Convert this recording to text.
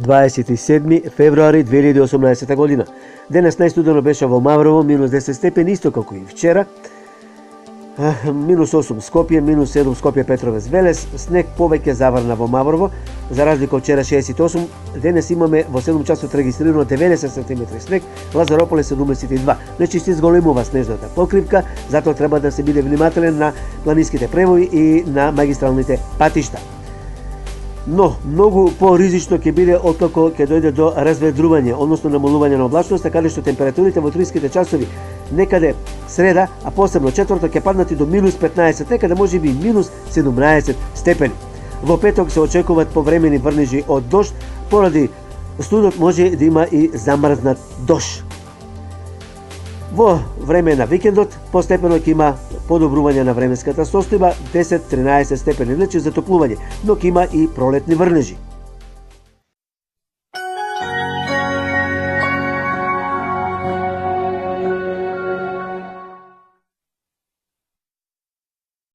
27 февруари 2018 година. Денес најстудено беше во Маврово, минус 10 степени, исто како и вчера. Минус 8 Скопје, минус 7 Скопје Петровец Велес, снег повеќе заврна во Маврово, за разлика од вчера 68, денес имаме во 7 часот регистрирано 90 см снег, Лазарополе 72. Значи се зголемува снежната покривка, затоа треба да се биде внимателен на планинските превои и на магистралните патишта. Но многу поризично ќе биде откако ќе дојде до разведрување, односно намалување на облачноста, каде што температурите во утринските часови некаде среда, а посебно четврток ќе паднати до минус 15, некаде можеби минус 17 степени. Во петок се очекуваат повремени врнежи од дожд, поради студот може да има и замрзнат дожд. Во време на викендот постепено ќе има подобрување на временската состојба, 10-13 степени, значи затоплување, но ќе има и пролетни врнежи.